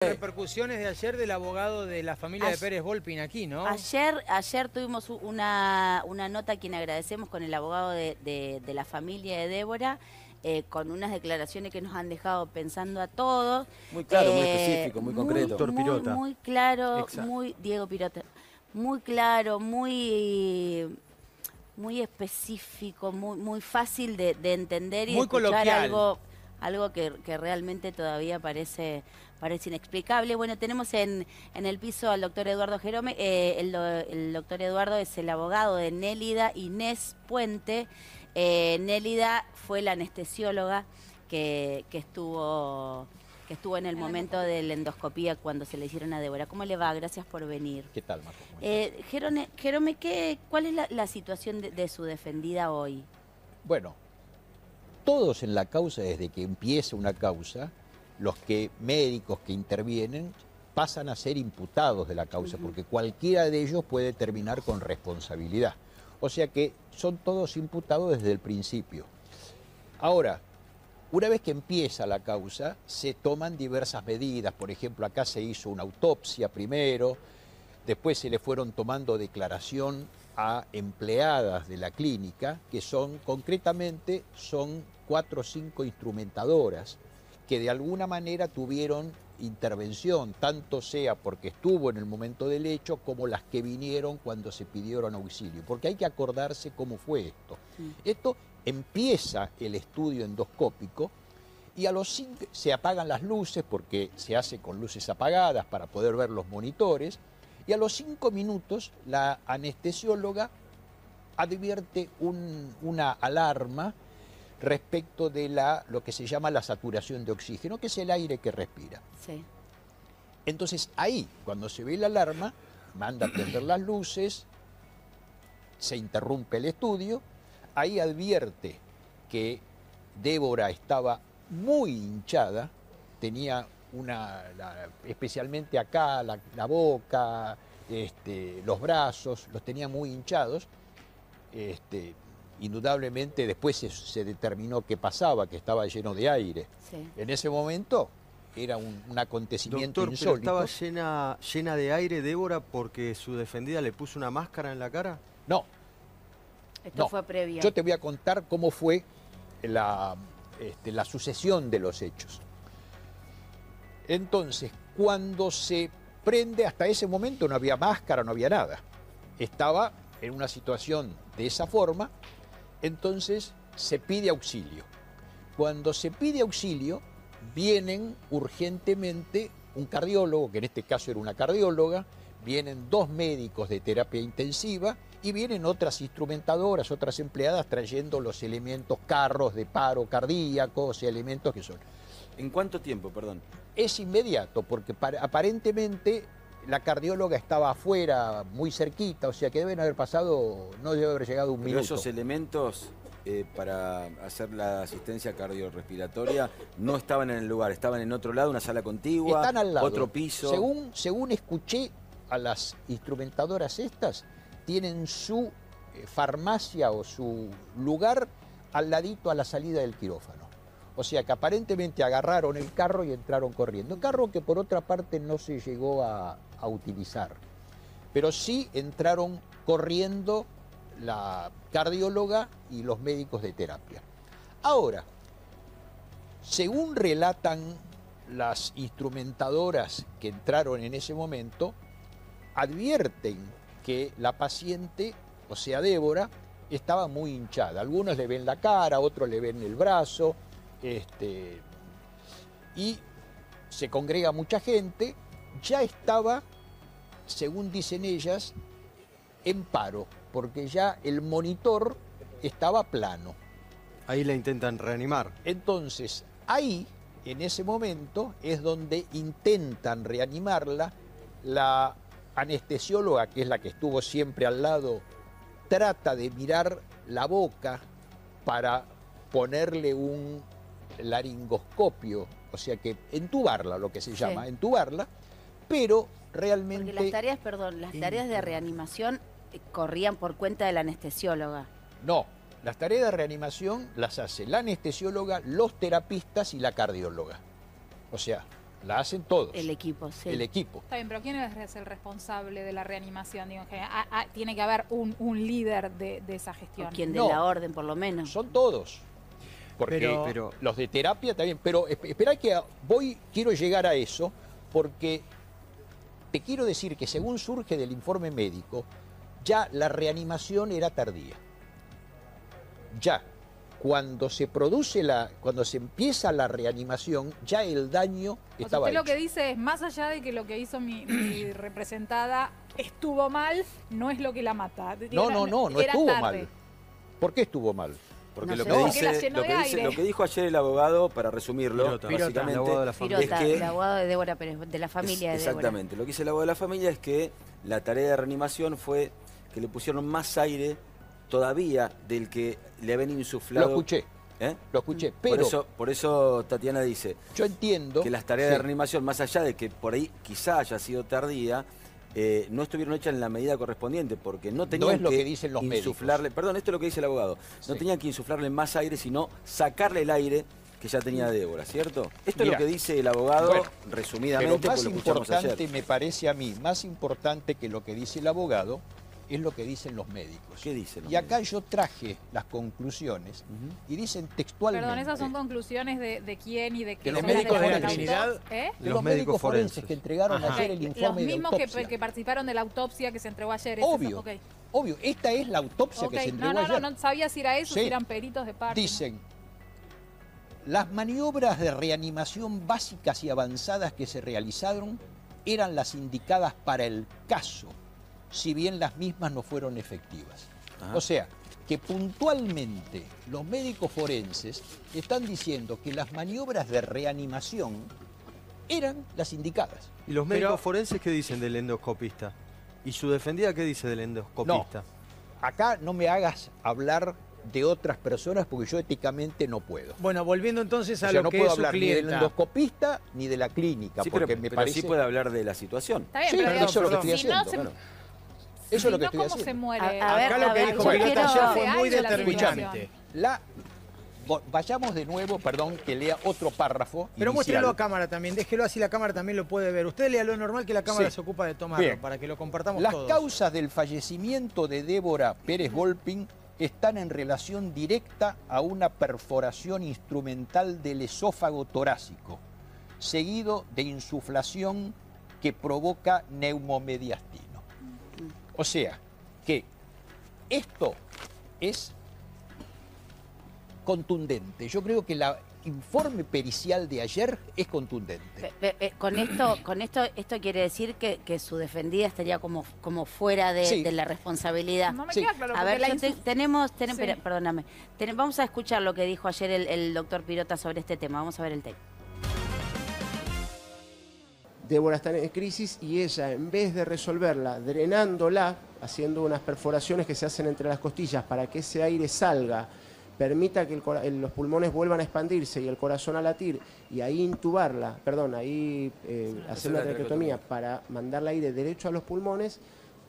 Repercusiones de ayer del abogado de la familia de Pérez Volpin aquí, ¿no? Ayer tuvimos una nota a quien agradecemos con el abogado de la familia de Débora, con unas declaraciones que nos han dejado pensando a todos. Muy claro, muy específico, muy concreto. Doctor Pirota. Muy claro, Exacto. Diego Pirota, muy claro, muy específico, muy fácil de entender y Muy de escuchar coloquial. algo que realmente todavía parece inexplicable. Bueno, tenemos en el piso al doctor Eduardo Jerome. El doctor Eduardo es el abogado de Nélida Inés Puente. Nélida fue la anestesióloga que estuvo en el momento de la endoscopía cuando se le hicieron a Débora. ¿Cómo le va? Gracias por venir. ¿Qué tal, Marco? Jerome, ¿cuál es la situación de su defendida hoy? Bueno, todos en la causa, desde que empieza una causa, los médicos que intervienen pasan a ser imputados de la causa, porque cualquiera de ellos puede terminar con responsabilidad. O sea que son todos imputados desde el principio. Ahora, una vez que empieza la causa, se toman diversas medidas. Por ejemplo, acá se hizo una autopsia primero, después se le fueron tomando declaración a empleadas de la clínica, que concretamente son 4 o 5 instrumentadoras, que de alguna manera tuvieron intervención, tanto sea porque estuvo en el momento del hecho, como las que vinieron cuando se pidieron auxilio. Porque hay que acordarse cómo fue esto. Esto empieza el estudio endoscópico y a los 5 se apagan las luces, porque se hace con luces apagadas para poder ver los monitores, y a los 5 minutos la anestesióloga advierte una alarma respecto de lo que se llama la saturación de oxígeno, que es el aire que respira. Sí. Entonces ahí, cuando se ve la alarma, manda a prender las luces, se interrumpe el estudio, ahí advierte que Débora estaba muy hinchada, tenía especialmente acá, la boca, los brazos, los tenía muy hinchados. Indudablemente después se determinó qué pasaba, que estaba lleno de aire. Sí. En ese momento era un acontecimiento Doctor, ¿pero insólito. estaba llena de aire Débora porque su defendida le puso una máscara en la cara? No. Esto No. fue previo. Yo te voy a contar cómo fue la sucesión de los hechos. Entonces, cuando se prende, hasta ese momento no había máscara, no había nada. Estaba en una situación de esa forma, entonces se pide auxilio. Cuando se pide auxilio, vienen urgentemente un cardiólogo, que en este caso era una cardióloga, vienen 2 médicos de terapia intensiva y vienen otras instrumentadoras, otras empleadas trayendo los elementos, carros de paro cardíaco, o sea, elementos que son. ¿En cuánto tiempo, perdón? Es inmediato, porque aparentemente la cardióloga estaba afuera, muy cerquita, o sea que deben haber pasado, no debe haber llegado un Pero minuto. esos elementos para hacer la asistencia cardiorrespiratoria no estaban en el lugar, estaban en otro lado, una sala contigua, Están al lado. otro piso. Según escuché, a las instrumentadoras estas tienen su farmacia o su lugar al ladito a la salida del quirófano. O sea que aparentemente agarraron el carro y entraron corriendo. Un carro que por otra parte no se llegó a utilizar. Pero sí entraron corriendo la cardióloga y los médicos de terapia. Ahora, según relatan las instrumentadoras que entraron en ese momento, advierten que la paciente, o sea Débora, estaba muy hinchada. Algunos le ven la cara, otros le ven el brazo, y se congrega mucha gente. Ya estaba, según dicen ellas, en paro, porque ya el monitor estaba plano. Ahí la intentan reanimar. Entonces, ahí, en ese momento, es donde intentan reanimarla. La anestesióloga, que es la que estuvo siempre al lado, trata de mirar la boca para ponerle un laringoscopio, o sea que entubarla, lo que se llama, entubarla, pero realmente... Porque las tareas de reanimación corrían por cuenta de la anestesióloga. No, las tareas de reanimación las hace la anestesióloga, los terapistas y la cardióloga. O sea, la hacen todos. El equipo, sí. El equipo. Está bien, pero ¿quién es el responsable de la reanimación? Digo, tiene que haber un líder de esa gestión. O quien de No. la orden, por lo menos. Son todos. Porque Pero- los de terapia también. Pero espera que quiero llegar a eso, porque te quiero decir que según surge del informe médico, ya la reanimación era tardía. Ya. Cuando se empieza la reanimación, ya el daño O sea, estaba usted lo hecho. que dice es, más allá de que lo que hizo mi representada estuvo mal, no es lo que la mata. No Era estuvo tarde. mal. ¿por qué estuvo mal? Porque No lo sé. que Porque la dice, llenó lo de que dice- aire. lo que dijo ayer el abogado, para resumirlo, Pirota. básicamente, El abogado de la familia. Pirota, es que el abogado de Débora Pérez, de la familia de Débora. exactamente, lo que dice el abogado de la familia es que la tarea de reanimación fue que le pusieron más aire todavía del que le habían insuflado. Lo escuché, ¿Eh? lo escuché. Pero Por eso Tatiana dice yo entiendo que las tareas de sí, reanimación, más allá de que por ahí quizá haya sido tardía, no estuvieron hechas en la medida correspondiente, porque no tenían es lo que dicen los insuflarle, perdón, esto es lo que dice el abogado, no Sí. tenían que insuflarle más aire, sino sacarle el aire que ya tenía Débora, ¿cierto? Esto Mira, es lo que dice el abogado, bueno, resumidamente, pero más porque lo escuchamos importante ayer. me parece a mí, más importante que lo que dice el abogado, es lo que dicen los médicos. ¿Qué dicen los Y acá médicos? yo traje las conclusiones y dicen textualmente... Perdón, esas son conclusiones de quién y de qué. De los son las médicos de la causa? Trinidad. ¿Eh? de Los los médicos médicos forenses forenses. que entregaron Ajá. ayer el Los informe de mismos autopsia. que participaron de la autopsia que se entregó ayer. ¿es Obvio, eso? Ok. obvio, esta es la autopsia Ok, que se entregó no ayer. sabía si era eso, Sí. si eran peritos de parte. Dicen, las maniobras de reanimación básicas y avanzadas que se realizaron eran las indicadas para el caso, si bien las mismas no fueron efectivas. Ajá. O sea, que puntualmente los médicos forenses están diciendo que las maniobras de reanimación eran las indicadas. ¿Y los médicos Pero- forenses qué dicen del endoscopista? ¿Y su defendida qué dice del endoscopista? Acá no me hagas hablar de otras personas porque yo éticamente no puedo. Bueno, volviendo entonces O a sea, lo no que puedo es su hablar ni del clienta. endoscopista ni de la clínica, Sí, porque pero, me pero parece... sí puede hablar de la situación. Está bien, Sí, pero eso es lo que perdón. estoy si no haciendo. se- claro. si Eso es lo que no, estoy ¿cómo haciendo. se muere? A ver, Acá lo que yo dijo quiero- Pirota ayer fue Hace muy años la determinante. Vayamos de nuevo, perdón, que lea otro párrafo. Pero inicial. muéstrelo a cámara también, déjelo así, la cámara también lo puede ver. Usted lea lo normal que la cámara Sí. se ocupa de tomarlo, Bien. para que lo compartamos Las todos. causas del fallecimiento de Débora Pérez Volpin están en relación directa a una perforación instrumental del esófago torácico, seguido de insuflación que provoca neumomediastino. O sea, que esto es contundente. Yo creo que el informe pericial de ayer es contundente. Con esto quiere decir que su defendida estaría como fuera Sí. de la responsabilidad. No me Sí. queda claro. A porque ver, la yo insu- tenemos, Sí. perdóname, vamos a escuchar lo que dijo ayer el doctor Pirota sobre este tema. Vamos a ver el tema. Débora está en crisis y ella, en vez de resolverla drenándola, haciendo unas perforaciones que se hacen entre las costillas para que ese aire salga, permita que los pulmones vuelvan a expandirse y el corazón a latir, y ahí intubarla, hacer una traqueotomía para mandarle aire derecho a los pulmones,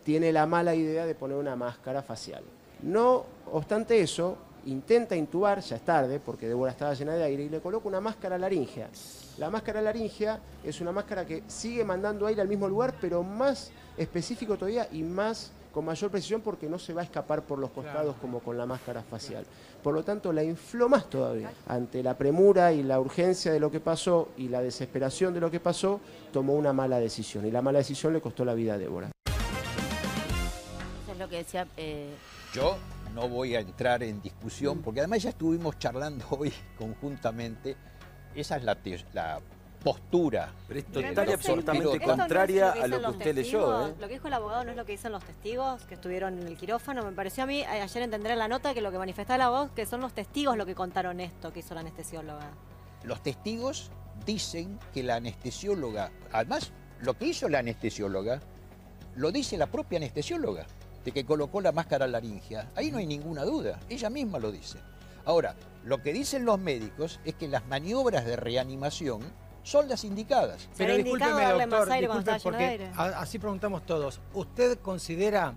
tiene la mala idea de poner una máscara facial. No obstante eso, intenta intubar, ya es tarde, porque Débora estaba llena de aire, y le coloca una máscara laríngea. La máscara laríngea es una máscara que sigue mandando aire al mismo lugar, pero más específico todavía y con mayor precisión, porque no se va a escapar por los costados como con la máscara facial. Por lo tanto, la infló más todavía. Ante la premura y la urgencia de lo que pasó y la desesperación de lo que pasó, tomó una mala decisión. Y la mala decisión le costó la vida a Débora. Eso es lo que decía... Yo no voy a entrar en discusión, porque además ya estuvimos charlando hoy conjuntamente. Esa es la postura. Pero es Me total y parece- absolutamente Pirota. Esto no es contraria lo a dicen lo que los usted leyó. testigos. Lo que dijo el abogado no es lo que dicen los testigos que estuvieron en el quirófano. Me pareció a mí, ayer entender en la nota, que lo que manifestaba el abogado, que son los testigos los que contaron esto que hizo la anestesióloga. Los testigos dicen que la anestesióloga, además lo que hizo la anestesióloga, lo dice la propia anestesióloga, de que colocó la máscara laríngea. Ahí no hay ninguna duda, ella misma lo dice. Ahora, lo que dicen los médicos es que las maniobras de reanimación son las indicadas. Pero ¿Será indicado discúlpeme, darle doctor, más aire cuando disculpe, estaba lleno de porque aire? así preguntamos todos. ¿Usted considera,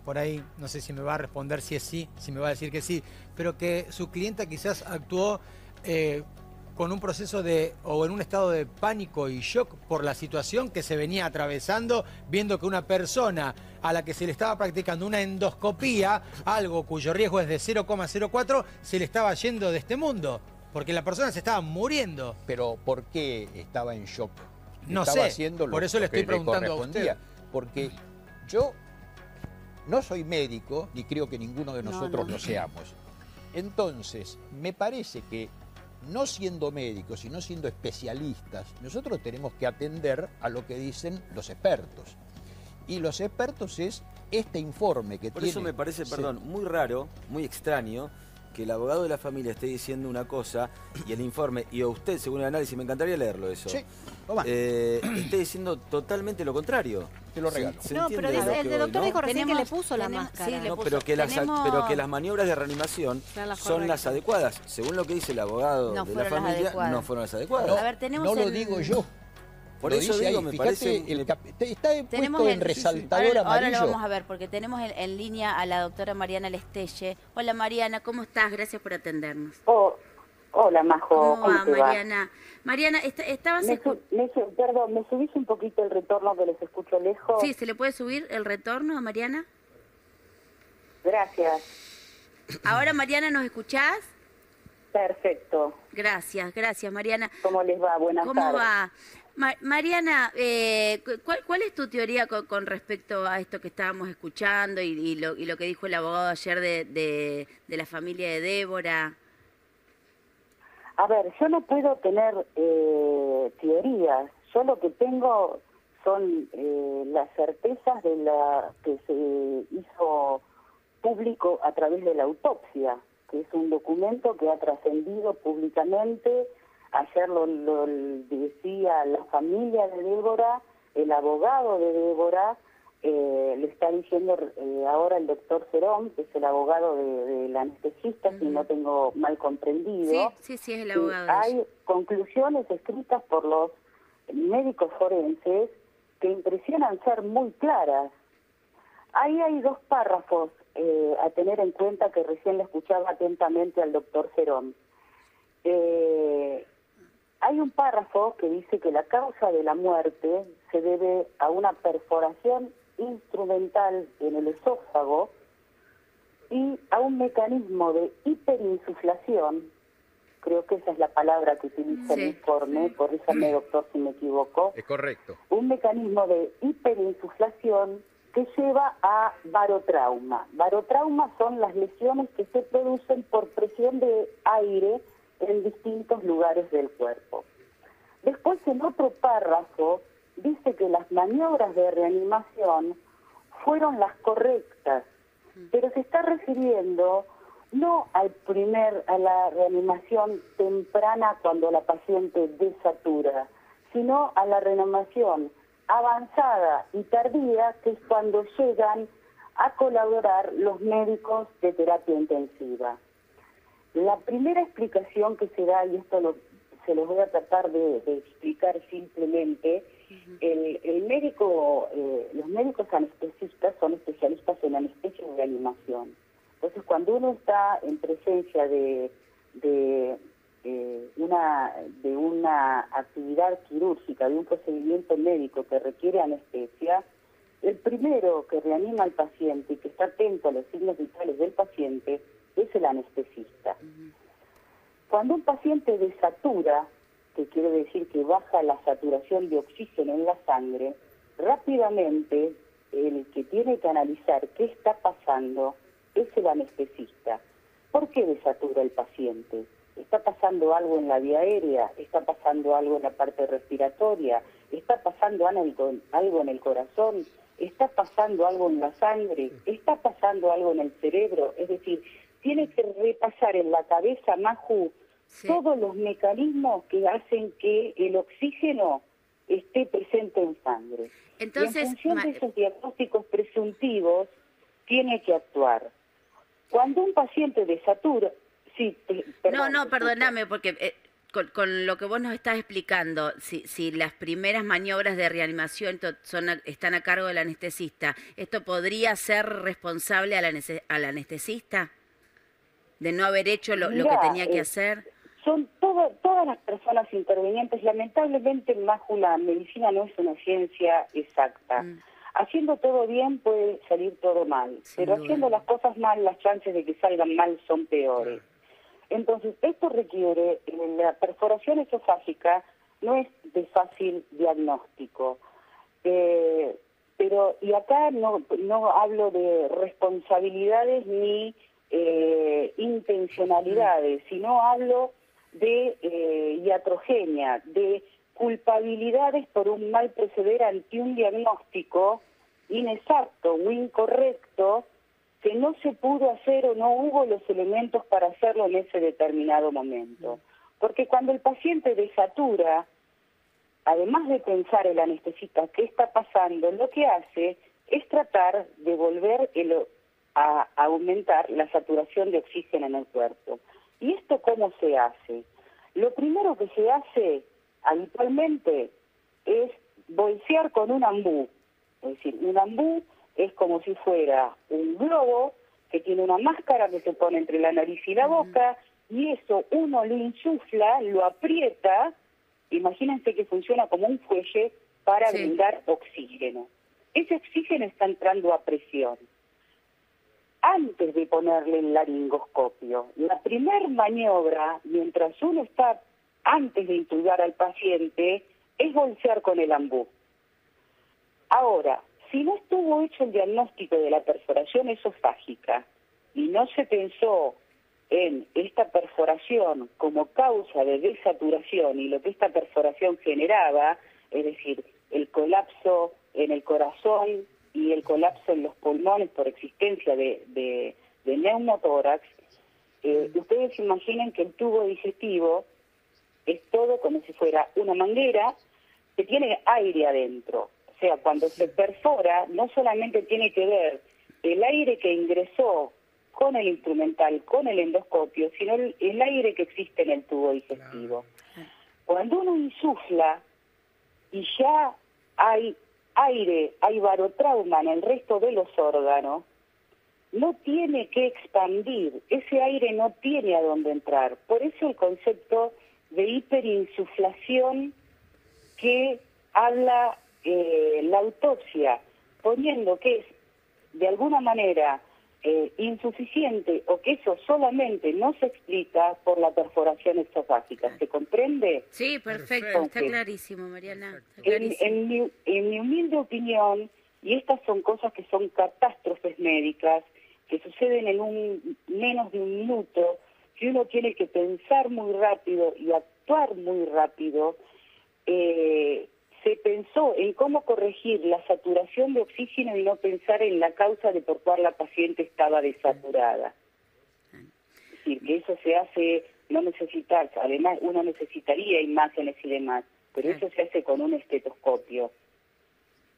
por ahí, no sé si me va a responder si es sí, si me va a decir que sí, pero que su clienta quizás actuó con un proceso o en un estado de pánico y shock por la situación que se venía atravesando, viendo que una persona a la que se le estaba practicando una endoscopía, algo cuyo riesgo es de 0,04, se le estaba yendo de este mundo, porque la persona se estaba muriendo. Pero ¿por qué estaba en shock? No Estaba sé, haciendo por eso le estoy preguntando a usted. Porque yo no soy médico, ni creo que ninguno de nosotros lo seamos. Entonces, me parece que no siendo médicos y no siendo especialistas, nosotros tenemos que atender a lo que dicen los expertos. Y los expertos es este informe que Por tiene... eso me parece, perdón, muy raro, muy extraño, que el abogado de la familia esté diciendo una cosa y el informe, y a usted, según el análisis, me encantaría leerlo eso, Sí, toma. esté diciendo totalmente lo contrario. Te lo regalo. No, pero el doctor dijo recién que le puso la tenemos- máscara. sí, le No, puso. pero que las maniobras de reanimación Sean las son las correctas. adecuadas. Según lo que dice el abogado No de la fueron las familia, adecuadas. no fueron las adecuadas. A ver, tenemos no lo el- digo yo. Por Lo eso dice digo, ahí. me Fíjate, parece... está Tenemos puesto el- en resaltador ahora amarillo. lo vamos a ver, porque tenemos en línea a la doctora Mariana Lestelle. Hola Mariana, ¿cómo estás? Gracias por atendernos. Hola, Majo. ¿Cómo va, te va? Mariana? Mariana, estabas... Perdón, ¿me subís un poquito el retorno que les escucho lejos? Sí, ¿se le puede subir el retorno a Mariana? Gracias. Ahora, Mariana, ¿nos escuchás? Perfecto. Gracias, Mariana. ¿Cómo les va? Buenas ¿Cómo tardes. va? Mariana, ¿cuál es tu teoría con respecto a esto que estábamos escuchando y lo que dijo el abogado ayer de la familia de Débora? A ver, yo no puedo tener teorías. Yo lo que tengo son las certezas de la que se hizo público a través de la autopsia, que es un documento que ha trascendido públicamente. Ayer lo decía la familia de Débora, el abogado de Débora, le está diciendo ahora el doctor Cerón, que es el abogado del anestesista, si no tengo mal comprendido. Sí, es el abogado. Hay conclusiones escritas por los médicos forenses que impresionan ser muy claras. Ahí hay dos párrafos a tener en cuenta que recién le escuchaba atentamente al doctor Cerón. Hay un párrafo que dice que la causa de la muerte se debe a una perforación instrumental en el esófago y a un mecanismo de hiperinsuflación, creo que esa es la palabra que utiliza el informe, corríjame doctor si me equivoco. Es correcto. Un mecanismo de hiperinsuflación que lleva a barotrauma. Barotrauma son las lesiones que se producen por presión de aire en distintos lugares del cuerpo. Después, en otro párrafo, dice que las maniobras de reanimación fueron las correctas, pero se está refiriendo no a la reanimación temprana cuando la paciente desatura, sino a la reanimación avanzada y tardía, que es cuando llegan a colaborar los médicos de terapia intensiva. La primera explicación que se da, y esto se los voy a tratar de explicar simplemente, los médicos anestesistas son especialistas en anestesia y reanimación. Entonces, cuando uno está en presencia de una actividad quirúrgica, de un procedimiento médico que requiere anestesia, el primero que reanima al paciente y que está atento a los signos vitales del paciente es el anestesista. Cuando un paciente desatura, que quiere decir que baja la saturación de oxígeno en la sangre, rápidamente el que tiene que analizar qué está pasando es el anestesista. ¿Por qué desatura el paciente? ¿Está pasando algo en la vía aérea? ¿Está pasando algo en la parte respiratoria? ¿Está pasando algo en el corazón? ¿Está pasando algo en la sangre? ¿Está pasando algo en el cerebro? Es decir, tiene que repasar en la cabeza, Maju, todos los mecanismos que hacen que el oxígeno esté presente en sangre. Entonces, y en función de esos diagnósticos presuntivos, tiene que actuar. Cuando un paciente desatura... Perdóname, porque con lo que vos nos estás explicando, si las primeras maniobras de reanimación están a cargo del anestesista, ¿esto podría ser responsable al anestesista de no haber hecho lo que tenía que hacer? Son todos todas las personas intervinientes, lamentablemente, Maju, la medicina no es una ciencia exacta. Haciendo todo bien puede salir todo mal, pero haciendo las cosas mal, las chances de que salgan mal son peores. Entonces, esto requiere, la perforación esofágica no es de fácil diagnóstico, pero, y acá no hablo de responsabilidades ni intencionalidades, sino hablo de iatrogenia, de culpabilidades por un mal proceder ante un diagnóstico inexacto o incorrecto que no se pudo hacer o no hubo los elementos para hacerlo en ese determinado momento. Porque cuando el paciente desatura, además de pensar el anestesista qué está pasando, lo que hace es tratar de volver a aumentar la saturación de oxígeno en el cuerpo. ¿Y esto cómo se hace? Lo primero que se hace habitualmente es bolsear con un ambú. Es decir, un ambú es como si fuera un globo que tiene una máscara que se pone entre la nariz y la boca, y eso uno lo insufla, lo aprieta, imagínense que funciona como un fuelle para brindar oxígeno. Ese oxígeno está entrando a presión. Antes de ponerle el laringoscopio, la primer maniobra, mientras uno está antes de intubar al paciente, es bolsear con el ambú. Ahora, si no estuvo hecho el diagnóstico de la perforación esofágica y no se pensó en esta perforación como causa de desaturación y lo que esta perforación generaba, es decir, el colapso en el corazón y el colapso en los pulmones por existencia de neumotórax, ustedes imaginen que el tubo digestivo es todo como si fuera una manguera que tiene aire adentro. O sea, cuando se perfora, no solamente tiene que ver el aire que ingresó con el instrumental, con el endoscopio, sino el aire que existe en el tubo digestivo. Cuando uno insufla y ya hay aire, hay barotrauma en el resto de los órganos, no tiene que expandir, ese aire no tiene a dónde entrar. Por eso el concepto de hiperinsuflación que habla la autopsia, poniendo que es de alguna manera insuficiente o que eso solamente no se explica por la perforación esofágica. ¿Se comprende? Sí, perfecto, está clarísimo, Mariana. Está clarísimo. En mi humilde opinión, y estas son cosas que son catástrofes médicas, que suceden en menos de un minuto, que uno tiene que pensar muy rápido y actuar muy rápido, se pensó en cómo corregir la saturación de oxígeno y no pensar en la causa de por cuál la paciente estaba desaturada. Es decir, que eso se hace, no necesitar, además uno necesitaría imágenes y demás, pero eso se hace con un estetoscopio.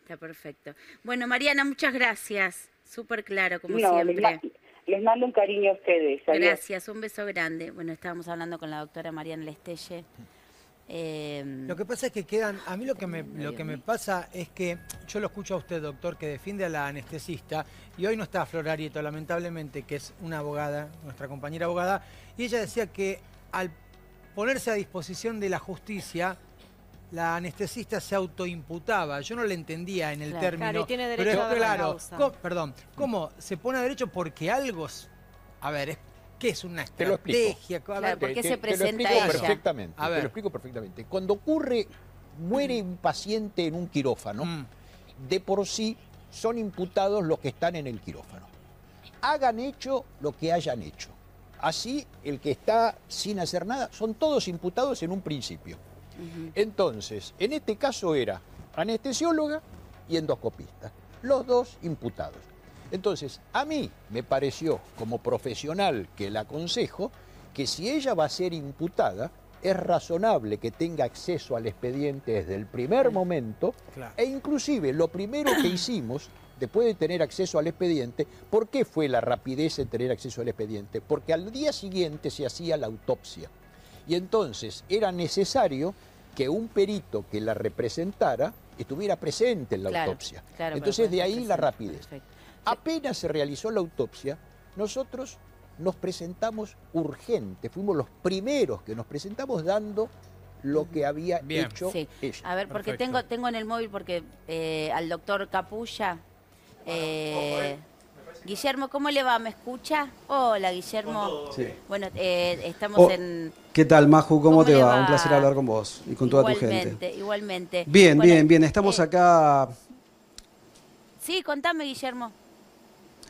Está perfecto. Bueno, Mariana, muchas gracias. Súper claro, como siempre. Les mando un cariño a ustedes. Adiós. Gracias, un beso grande. Bueno, estábamos hablando con la doctora Mariana Lestelle. Lo que pasa es que quedan, a mí lo que me pasa es que yo lo escucho a usted, doctor, que defiende a la anestesista, y hoy no está Flor Arieto, lamentablemente, que es una abogada, nuestra compañera abogada, y ella decía que al ponerse a disposición de la justicia, la anestesista se autoimputaba. Yo no le entendía en el término. Claro, y tiene derecho pero a ver la claro, causa. perdón, ¿cómo se pone a derecho? Porque algo, a ver, ¿qué es una Te lo explico. estrategia? A ver, ¿por qué se Te lo presenta explico ella? perfectamente. A ver. Te lo explico perfectamente. Cuando muere un paciente en un quirófano, de por sí son imputados los que están en el quirófano. Hagan hecho lo que hayan hecho. Así, el que está sin hacer nada, son todos imputados en un principio. Entonces, en este caso era anestesióloga y endoscopista, los dos imputados. Entonces, a mí me pareció, como profesional que la aconsejo, que si ella va a ser imputada, es razonable que tenga acceso al expediente desde el primer momento, e inclusive lo primero que hicimos, después de tener acceso al expediente, ¿por qué fue la rapidez en tener acceso al expediente? Porque al día siguiente se hacía la autopsia. Y entonces era necesario que un perito que la representara estuviera presente en la autopsia. Entonces de ahí la rapidez. Apenas se realizó la autopsia, nosotros nos presentamos urgente, fuimos los primeros que nos presentamos dando lo que había hecho Sí. ella. A ver, porque Perfecto. tengo en el móvil, porque al doctor Capulla, Guillermo, ¿cómo le va? ¿Me escucha? Hola, Guillermo. Sí. Bueno, estamos Oh, en... ¿Qué tal, Maju? ¿Cómo te le va? Un placer hablar con vos y con toda tu gente. Igualmente, igualmente. Bien, Bueno, bien. Estamos acá Sí, contame, Guillermo.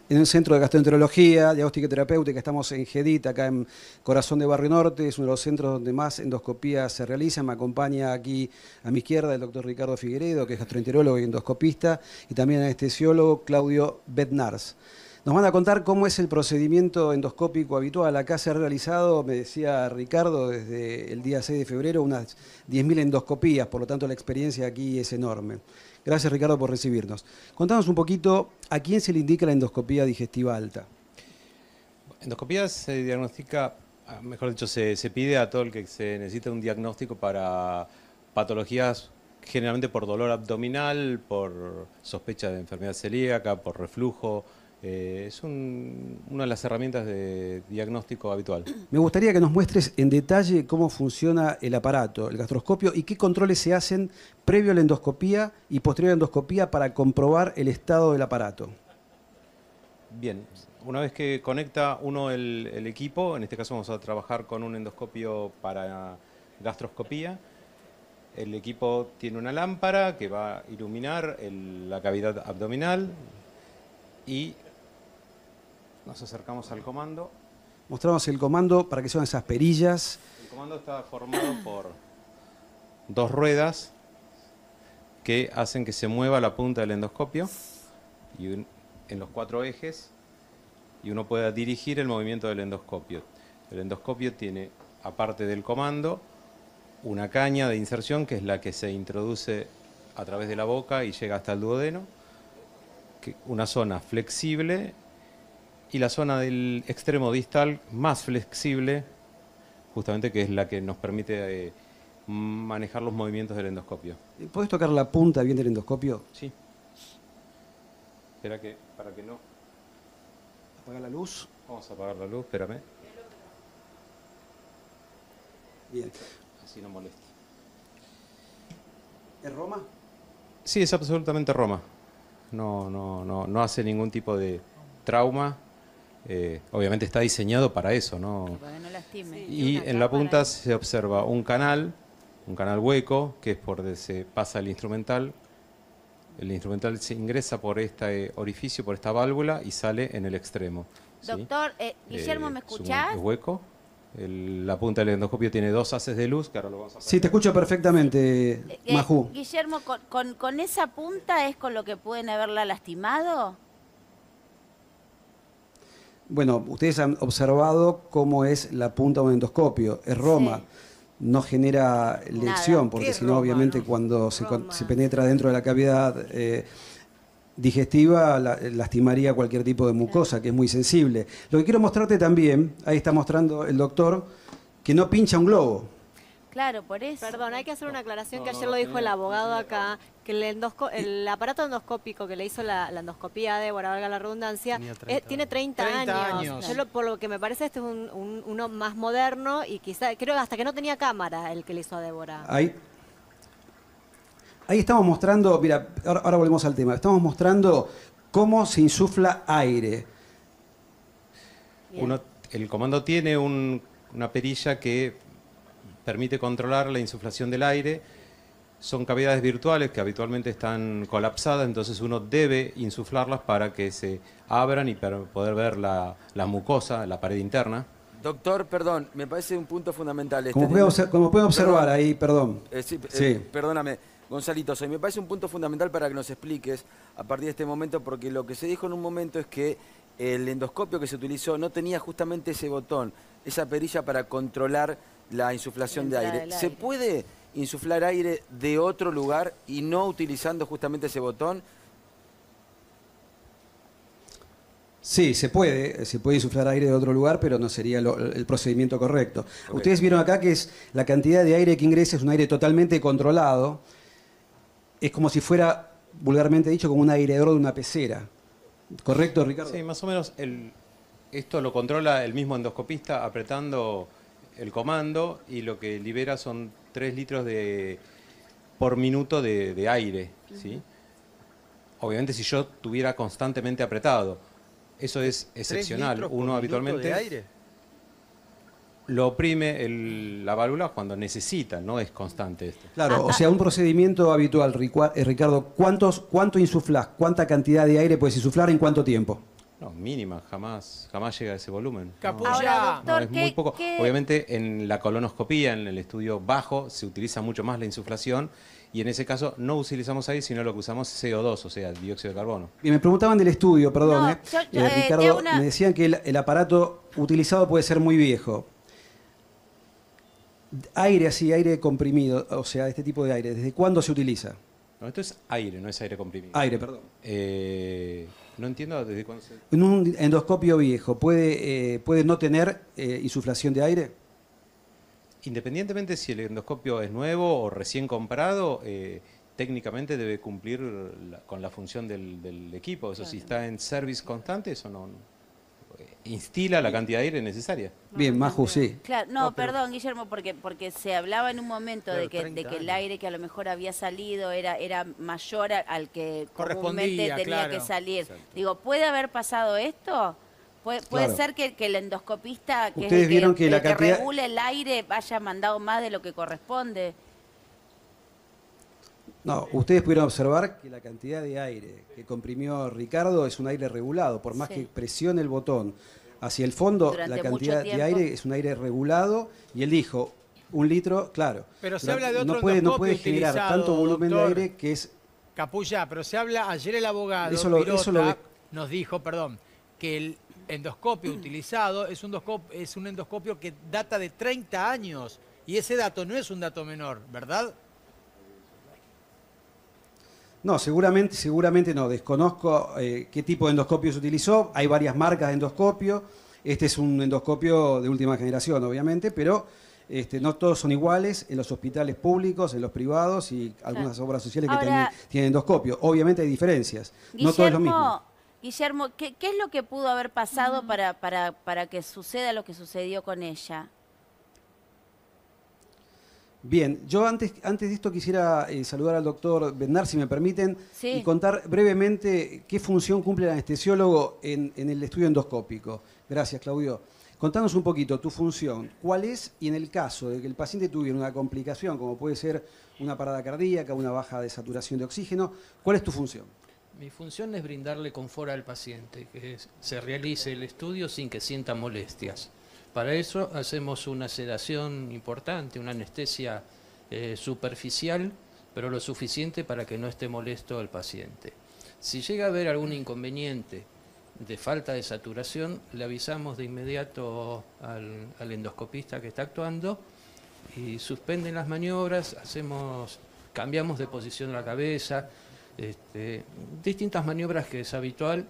en el Centro de Gastroenterología, Diagnóstica y Terapéutica. Estamos en GEDIT, acá en Corazón de Barrio Norte. Es uno de los centros donde más endoscopías se realizan. Me acompaña aquí a mi izquierda el doctor Ricardo Figueiredo, que es gastroenterólogo y endoscopista, y también anestesiólogo Claudio Bednars. Nos van a contar cómo es el procedimiento endoscópico habitual. Acá se ha realizado, me decía Ricardo, desde el día 6 de febrero, unas 10.000 endoscopías, por lo tanto la experiencia aquí es enorme. Gracias, Ricardo, por recibirnos. Contanos un poquito, ¿a quién se le indica la endoscopía digestiva alta? Endoscopía se diagnostica, mejor dicho, se pide a todo el que se necesita un diagnóstico para patologías, generalmente por dolor abdominal, por sospecha de enfermedad celíaca, por reflujo. Es una de las herramientas de diagnóstico habitual. Me gustaría que nos muestres en detalle cómo funciona el aparato, el gastroscopio, y qué controles se hacen previo a la endoscopía y posterior a la endoscopía para comprobar el estado del aparato. Bien, una vez que conecta uno el equipo, en este caso vamos a trabajar con un endoscopio para gastroscopía. El equipo tiene una lámpara que va a iluminar la cavidad abdominal y nos acercamos al comando. Mostramos el comando para que sean esas perillas. El comando está formado por dos ruedas que hacen que se mueva la punta del endoscopio y en los 4 ejes, y uno pueda dirigir el movimiento del endoscopio. El endoscopio tiene, aparte del comando, una caña de inserción que es la que se introduce a través de la boca y llega hasta el duodeno, una zona flexible y la zona del extremo distal más flexible, justamente, que es la que nos permite manejar los movimientos del endoscopio. ¿Puedes tocar la punta bien del endoscopio? Sí. Espera para que no... Apaga la luz. Vamos a apagar la luz, espérame. Bien. Así no molesta. ¿Es Roma? Sí, es absolutamente Roma. No hace ningún tipo de trauma. Obviamente está diseñado para eso, ¿no? Para que no lastime. Y en la punta se observa un canal hueco, que es por donde se pasa el instrumental. El instrumental se ingresa por este orificio, por esta válvula, y sale en el extremo. ¿sí? Doctor, Guillermo, ¿me Es un escuchás? hueco. La punta del endoscopio tiene 2 haces de luz, que ahora lo vamos a hacer. Sí, te escucho perfectamente, Maju. Guillermo, ¿con esa punta es con lo que pueden haberla lastimado? Bueno, ustedes han observado cómo es la punta de un endoscopio. Es Roma. Sí. No genera lección, porque si no, obviamente, cuando se penetra dentro de la cavidad digestiva, lastimaría cualquier tipo de mucosa, que es muy sensible. Lo que quiero mostrarte también, ahí está mostrando el doctor, que no pincha un globo. Claro, por eso. Perdón, hay que hacer una aclaración que ayer lo dijo el abogado acá, que el aparato endoscópico que le hizo la endoscopía a Débora, valga la redundancia, tiene 30 años. Yo por lo que me parece este es uno más moderno y quizá, creo que hasta que no tenía cámara el que le hizo a Débora. Ahí estamos mostrando, mira, ahora volvemos al tema, estamos mostrando cómo se insufla aire. El comando tiene una perilla que permite controlar la insuflación del aire. Son cavidades virtuales que habitualmente están colapsadas, entonces uno debe insuflarlas para que se abran y para poder ver la mucosa, la pared interna. Doctor, perdón, me parece un punto fundamental. Como pueden observar ahí, perdón. Sí. Perdóname, Gonzalito, me parece un punto fundamental para que nos expliques a partir de este momento, porque lo que se dijo en un momento es que el endoscopio que se utilizó no tenía justamente ese botón, esa perilla para controlar la insuflación de aire. ¿Se puede insuflar aire de otro lugar y no utilizando justamente ese botón? Sí, se puede insuflar aire de otro lugar, pero no sería el procedimiento correcto. Okay. Ustedes vieron acá que es la cantidad de aire que ingresa, es un aire totalmente controlado. Es como si fuera, vulgarmente dicho, como un aireador de una pecera. ¿Correcto, Ricardo? Sí, más o menos Esto lo controla el mismo endoscopista apretando el comando y lo que libera son 3 litros por minuto de aire, ¿sí? Obviamente si yo tuviera constantemente apretado, eso es excepcional. Uno habitualmente de aire. lo oprime la válvula cuando necesita, no es constante esto. Claro, o sea, un procedimiento habitual, Ricardo, ¿cuánto insuflás? ¿Cuánta cantidad de aire puedes insuflar en cuánto tiempo? No, mínima, jamás llega a ese volumen. Capulla. Ahora, doctor, es muy poco. Obviamente en la colonoscopía, en el estudio bajo, se utiliza mucho más la insuflación y en ese caso no utilizamos aire, sino lo que usamos es CO2, o sea, dióxido de carbono. Bien, me preguntaban del estudio, perdón, No, Ricardo, me decían que el aparato utilizado puede ser muy viejo. Aire así, aire comprimido, o sea, este tipo de aire, ¿desde cuándo se utiliza? No, esto es aire, no es aire comprimido. Aire, perdón. No entiendo desde cuándo se... En un endoscopio viejo, ¿puede no tener insuflación de aire? Independientemente si el endoscopio es nuevo o recién comprado, técnicamente debe cumplir con la función del equipo. Eso, si está en service constante, eso no instila la cantidad de aire necesaria. Bien, Maju, sí. Claro, perdón, Guillermo, porque se hablaba en un momento de que el aire que a lo mejor había salido era mayor al que comúnmente tenía que salir. Exacto. Digo, ¿puede haber pasado esto? ¿Puede Claro. ser que el endoscopista, que Ustedes es vieron que la que cantidad- regula el aire, haya mandado más de lo que corresponde? No, ustedes pudieron observar que la cantidad de aire que comprimió Ricardo es un aire regulado. Por más Sí. que presione el botón hacia el fondo, Durante la mucho cantidad de tiempo. aire es un aire regulado. Y él dijo, 1 litro, claro. Pero se habla de otro no puede endoscopio generar utilizado, tanto volumen doctor. de aire que es... Capulla, pero se habla, ayer el abogado Eso lo Pirota ve- nos dijo, que el endoscopio utilizado es un endoscopio que data de 30 años y ese dato no es un dato menor, ¿verdad? No, seguramente no. Desconozco qué tipo de endoscopio se utilizó. Hay varias marcas de endoscopio. Este es un endoscopio de última generación, obviamente, pero no todos son iguales en los hospitales públicos, en los privados y algunas obras sociales que Ahora, tienen endoscopio. Obviamente hay diferencias. No todo es lo mismo. Guillermo, ¿qué es lo que pudo haber pasado para que suceda lo que sucedió con ella? Bien, yo antes de esto quisiera saludar al doctor Bednar, si me permiten, Sí. y contar brevemente qué función cumple el anestesiólogo en el estudio endoscópico. Gracias, Claudio. Contanos un poquito tu función, cuál es, y en el caso de que el paciente tuviera una complicación, como puede ser una parada cardíaca, una baja de saturación de oxígeno, ¿cuál es tu función? Mi función es brindarle confort al paciente, que se realice el estudio sin que sienta molestias. Para eso hacemos una sedación importante, una anestesia superficial, pero lo suficiente para que no esté molesto el paciente. Si llega a haber algún inconveniente de falta de saturación, le avisamos de inmediato al endoscopista que está actuando y suspenden las maniobras, cambiamos de posición la cabeza, distintas maniobras que es habitual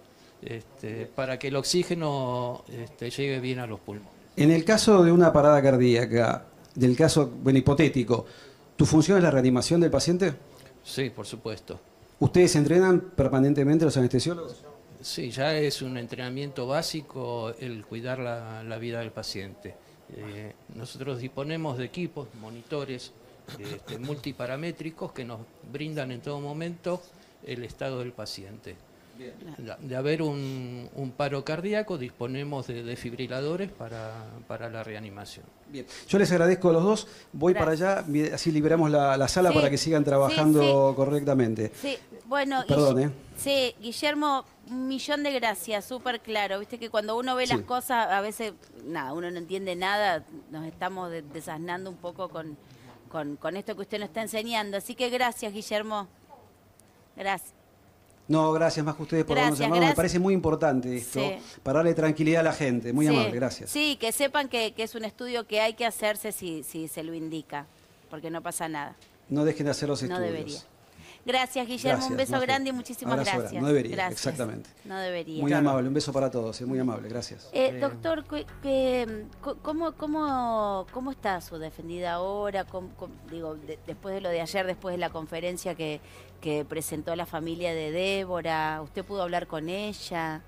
para que el oxígeno llegue bien a los pulmones. En el caso de una parada cardíaca, del caso, hipotético, ¿tu función es la reanimación del paciente? Sí, por supuesto. ¿Ustedes entrenan permanentemente los anestesiólogos? Sí, ya es un entrenamiento básico el cuidar la vida del paciente. Nosotros disponemos de equipos, monitores multiparamétricos que nos brindan en todo momento el estado del paciente. Bien. De haber un paro cardíaco, disponemos de desfibriladores para la reanimación. Bien. Yo les agradezco a los dos. Voy para allá, así liberamos la sala para que sigan trabajando correctamente. Sí, bueno, perdón, sí, Guillermo, 1.000.000 de gracias, súper claro. Viste que cuando uno ve las cosas, a veces, uno no entiende nada, nos estamos desasnando un poco con esto que usted nos está enseñando. Así que gracias, Guillermo. Gracias. No, gracias más que ustedes por habernos llamado. Me parece muy importante esto, para darle tranquilidad a la gente. Muy amable, gracias. Sí, que sepan que es un estudio que hay que hacerse si se lo indica, porque no pasa nada. No dejen de hacer los estudios. No debería. Gracias, Guillermo. Gracias, un beso Majo. grande y muchísimas gracias. No debería, gracias. exactamente. No debería. Muy amable, un beso para todos, muy amable, gracias. Doctor, ¿cómo está su defendida ahora? Después de lo de ayer, después de la conferencia que presentó la familia de Débora, ¿usted pudo hablar con ella?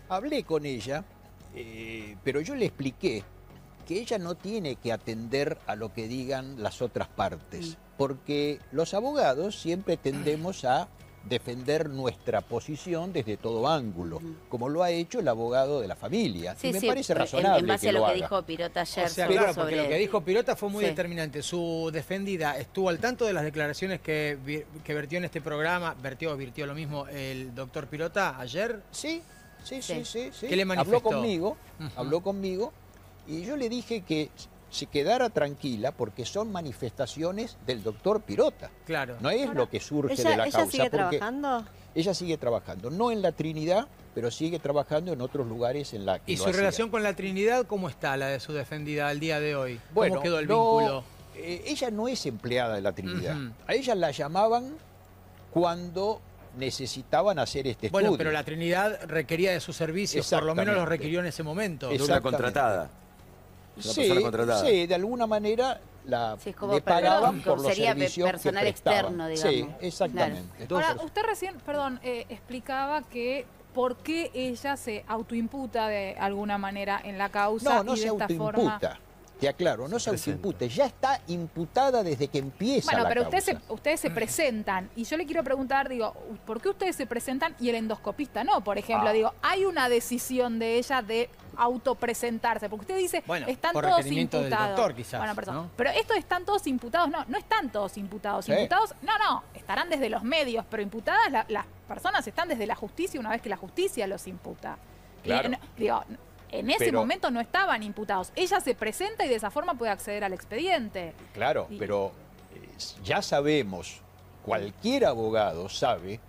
Hablé con ella pero yo le expliqué que ella no tiene que atender a lo que digan las otras partes, porque los abogados siempre tendemos a defender nuestra posición desde todo ángulo, como lo ha hecho el abogado de la familia. Sí, y me sí, parece razonable en base que a lo lo que haga. dijo Pirota ayer. O sea, sobre- claro, porque lo que dijo Pirota fue muy Sí. determinante. Su defendida estuvo al tanto de las declaraciones que vertió en este programa, virtió lo mismo el doctor Pirota ayer. Sí. ¿Qué le manifestó? Habló conmigo y yo le dije que se quedara tranquila porque son manifestaciones del doctor Pirota. Claro. No es lo que surge de la ¿Ella causa. sigue porque trabajando? Ella sigue trabajando, no en la Trinidad, pero sigue trabajando en otros lugares en la que ¿Y lo su hacía. relación con la Trinidad cómo está, la de su defendida al día de hoy? Bueno, ¿Cómo quedó el no, vínculo? Ella no es empleada de la Trinidad. Ujú. A ella la llamaban cuando necesitaban hacer este estudio. Bueno, pero la Trinidad requería de sus servicios, por lo menos los requirió en ese momento. De una contratada. Una Sí, persona contratada. sí, de alguna manera es como le pagaban perdón, por los sería servicios personal que prestaban. externo, digamos. Sí, exactamente. Ahora, usted recién, explicaba que por qué ella se autoimputa de alguna manera en la causa No y de se esta autoimputa. forma. Te aclaro, no se autoimputa, ya está imputada desde que empieza Bueno, la pero causa. ustedes se presentan y yo le quiero preguntar, digo, ¿por qué ustedes se presentan y el endoscopista no? Por ejemplo, digo, hay una decisión de ella de autopresentarse, porque usted dice, Bueno, están por todos requerimiento del imputados. doctor, quizás, Bueno, perdón. ¿no? Pero esto están todos imputados, no están todos imputados. Sí. Imputados, no, estarán desde los medios, pero imputadas las personas están desde la justicia una vez que la justicia los imputa. Claro. Digo, en ese Pero- momento no estaban imputados. Ella se presenta y de esa forma puede acceder al expediente. Claro, Y- pero ya sabemos, cualquier abogado sabe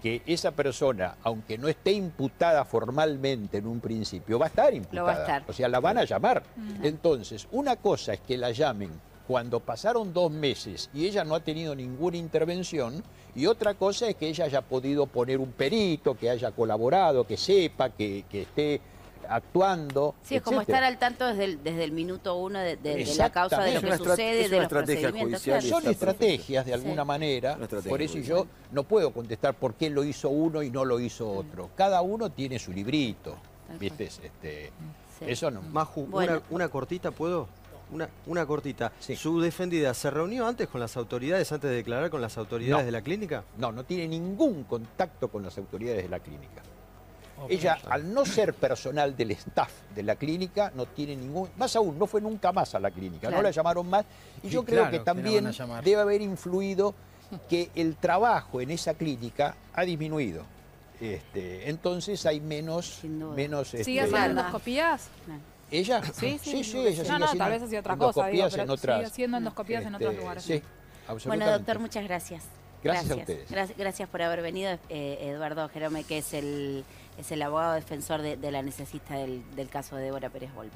que esa persona, aunque no esté imputada formalmente en un principio, va a estar imputada. va a estar. O sea, la van a llamar. Entonces, una cosa es que la llamen cuando pasaron 2 meses y ella no ha tenido ninguna intervención, y otra cosa es que ella haya podido poner un perito, que haya colaborado, que sepa, que esté actuando. Sí, es como etcétera. estar al tanto desde el minuto uno de la causa, de lo que Exactamente. sucede, de los procedimientos. Claro. Son estrategias de alguna Sí. manera, estrategia por eso judicial. yo no puedo contestar por qué lo hizo uno y no lo hizo otro. Cada uno tiene su librito, ¿viste? Eso no. Maju, Bueno. una cortita, ¿puedo? Una cortita. ¿Su defendida se reunió antes con las autoridades, antes de declarar con las autoridades No. de la clínica? No, no tiene ningún contacto con las autoridades de la clínica. Ella, al no ser personal del staff de la clínica, no tiene ningún... Más aún, no fue nunca más a la clínica, Claro. no la llamaron más. Y Sí, yo creo claro que que la también van a llamar. debe haber influido que el trabajo en esa clínica ha disminuido. Entonces hay menos... ¿Sigue haciendo endoscopías? ¿Ella? Sí, ella sigue No, haciendo tal vez hacía otra cosa, digo, endoscopías pero en otras... sigue haciendo endoscopías en otros lugares. Sí, Bueno, absolutamente. doctor, muchas gracias. Gracias a ustedes. Gracias por haber venido, Eduardo Jerome, que es el abogado defensor de la necesita del caso de Débora Pérez Volpi.